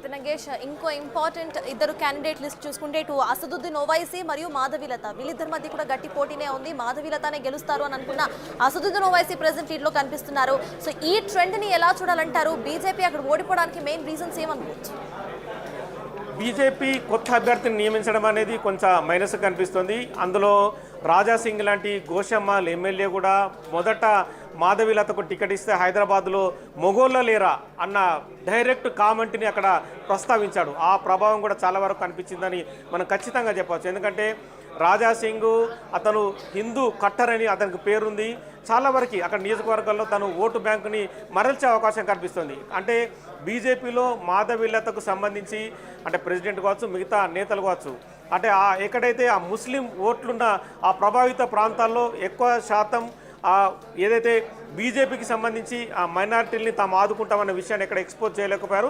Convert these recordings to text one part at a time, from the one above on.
Right Nagesh, ఇంకో important ఇద్దరు candidate list చూసుకుంటే ఇటు అసదుద్దీన్ ఓవైసీ మరియు మాధవీలత, వీళ్ళిద్దరి మధ్య కూడా గట్టి పోటీనే ఉంది. మాధవీలతనే గెలుస్తారు అని అనుకున్న అసదుద్దీన్ ఓవైసీ ప్రెసెంట్ లీడ్ లో కనిపిస్తున్నారు. సో ఈ ట్రెండ్ ని ఎలా చూడాలంటారు? బీజేపీ అక్కడ ఓడిపోవడానికి మెయిన్ రీజన్స్ ఏమనుకోవచ్చు? బీజేపీ కొత్త అభ్యర్థిని నియమించడం అనేది కొంచెం మైనస్ కనిపిస్తుంది. అందులో రాజాసింగ్ లాంటి గోషమ్మాల్ ఎమ్మెల్యే కూడా మొదట మాధవీలతకు టికెట్ ఇస్తే హైదరాబాద్లో మొగోళ్ళ లేరా అన్న డైరెక్ట్ కామెంట్ని అక్కడ ప్రస్తావించాడు. ఆ ప్రభావం కూడా చాలా వరకు కనిపించిందని మనం ఖచ్చితంగా చెప్పవచ్చు. ఎందుకంటే రాజాసింగ్ అతను హిందూ కట్టర్ అని అతనికి పేరుంది. చాలా వరకు అక్కడ నియోజకవర్గాల్లో తను ఓటు బ్యాంకుని మరల్చే అవకాశం కనిపిస్తుంది. అంటే బీజేపీలో మాధవీలతకు సంబంధించి అంటే ప్రెసిడెంట్ కావచ్చు, మిగతా నేతలు కావచ్చు, అంటే ఎక్కడైతే ఆ ముస్లిం ఓట్లున్న ఆ ప్రభావిత ప్రాంతాల్లో ఎక్కువ శాతం ఏదైతే బీజేపీకి సంబంధించి ఆ మైనారిటీలని తాము ఆదుకుంటామన్న విషయాన్ని ఎక్కడ ఎక్స్పోజ్ చేయలేకపోయారు.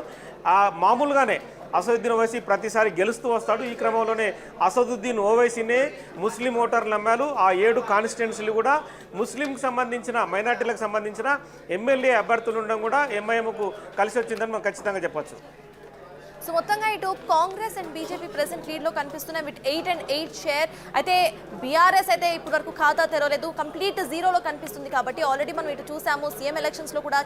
మామూలుగానే అసదుద్దీన్ ఓవైసీ ప్రతిసారి గెలుస్తూ వస్తాడు. ఈ క్రమంలోనే అసదుద్దీన్ ఓవైసీనే ముస్లిం ఓటర్లు నమ్మారు. ఆ 7 కాన్స్టిట్యున్సీలు కూడా ముస్లింకి సంబంధించిన మైనారిటీలకు సంబంధించిన ఎమ్మెల్యే అభ్యర్థులు ఉండడం కూడా ఎంఐఎంకు కలిసి వచ్చిందని మనం ఖచ్చితంగా చెప్పొచ్చు. సో మొత్తంగా ఇటు Congress and BJP present lead లో కనిపిస్తున్నాయి విత్ 8 and 8 షేర్. అయితే బీఆర్ఎస్ అయితే ఇప్పటి వరకు ఖాతా తెరవలేదు, కంప్లీట్ జీరోలో కనిపిస్తుంది. కాబట్టి ఆల్రెడీ మనం ఇటు చూసాము సీఎం ఎలక్షన్స్ లో కూడా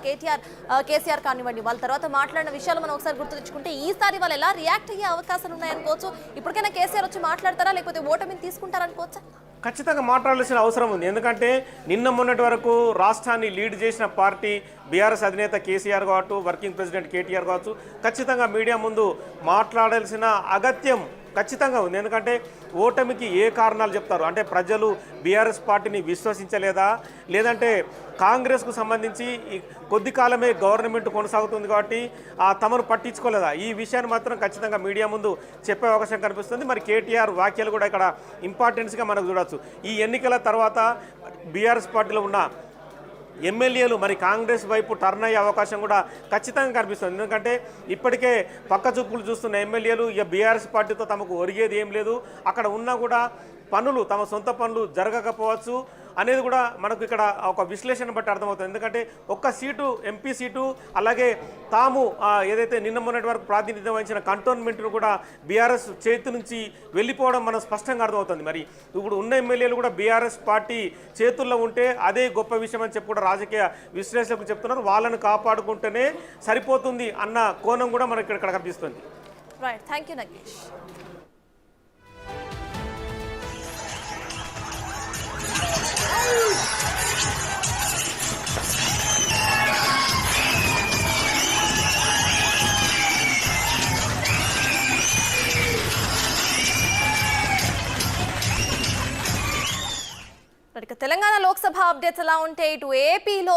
కేసీఆర్ కానివ్వండి, వాళ్ళ తర్వాత మాట్లాడిన విషయాలు మనం ఒకసారి గుర్తు తెచ్చుకుంటే ఈసారి వాళ్ళు ఎలా రియాక్ట్ అయ్యే అవకాశాలు ఉన్నాయనుకోవచ్చు. ఇప్పటికైనా కేసీఆర్ వచ్చి మాట్లాడతారా, లేకపోతే ఓటమిని తీసుకుంటారనుకోవచ్చా? ఖచ్చితంగా మాట్లాడాల్సిన అవసరం ఉంది. ఎందుకంటే నిన్న మొన్నటి వరకు రాష్ట్రాన్ని లీడ్ చేసిన పార్టీ బీఆర్ఎస్ అధినేత కేసీఆర్ కావచ్చు, వర్కింగ్ ప్రెసిడెంట్ కేటీఆర్ కావచ్చు, ఖచ్చితంగా మీడియా ముందు మాట్లాడాల్సిన అగత్యం ఖచ్చితంగా ఉంది. ఎందుకంటే ఓటమికి ఏ కారణాలు చెప్తారు అంటే ప్రజలు బీఆర్ఎస్ పార్టీని విశ్వసించలేదా, లేదంటే కాంగ్రెస్కు సంబంధించి కొద్ది కాలమే గవర్నమెంట్ కొనసాగుతుంది కాబట్టి తమను పట్టించుకోలేదా, ఈ విషయాన్ని మాత్రం ఖచ్చితంగా మీడియా ముందు చెప్పే అవకాశం కనిపిస్తుంది. మరి కేటీఆర్ వ్యాఖ్యలు కూడా ఇక్కడ ఇంపార్టెన్స్గా మనకు చూడవచ్చు. ఈ ఎన్నికల తర్వాత బీఆర్ఎస్ పార్టీలో ఉన్న ఎమ్మెల్యేలు మరి కాంగ్రెస్ వైపు టర్న్ అయ్యే అవకాశం కూడా ఖచ్చితంగా కనిపిస్తుంది. ఎందుకంటే ఇప్పటికే పక్క చూపులు చూస్తున్న ఎమ్మెల్యేలు ఇక బీఆర్ఎస్ పార్టీతో తమకు ఒరిగేది ఏం లేదు, అక్కడ ఉన్నా కూడా పనులు తమ సొంత పనులు జరగకపోవచ్చు అనేది కూడా మనకు ఇక్కడ ఒక విశ్లేషణ బట్టి అర్థమవుతుంది. ఎందుకంటే ఒక్క సీటు ఎంపీ సీటు అలాగే తాము ఏదైతే నిన్న మొన్నటి వరకు ప్రాతినిధ్యం వహించిన కంటోన్మెంట్ను కూడా బీఆర్ఎస్ చేతి నుంచి వెళ్ళిపోవడం మనం స్పష్టంగా అర్థమవుతుంది. మరి ఇప్పుడు ఉన్న ఎమ్మెల్యేలు కూడా బీఆర్ఎస్ పార్టీ చేతుల్లో ఉంటే అదే గొప్ప విషయం అని చెప్పి కూడా రాజకీయ విశ్లేషకులు చెప్తున్నారు. వాళ్ళను కాపాడుకుంటేనే సరిపోతుంది అన్న కోణం కూడా మనకి ఇక్కడ కనిపిస్తుంది. Right, thank you Nagesh. Telangana Lok Sabha updates ఎలా ఉంటే ఇటు ఏపీలో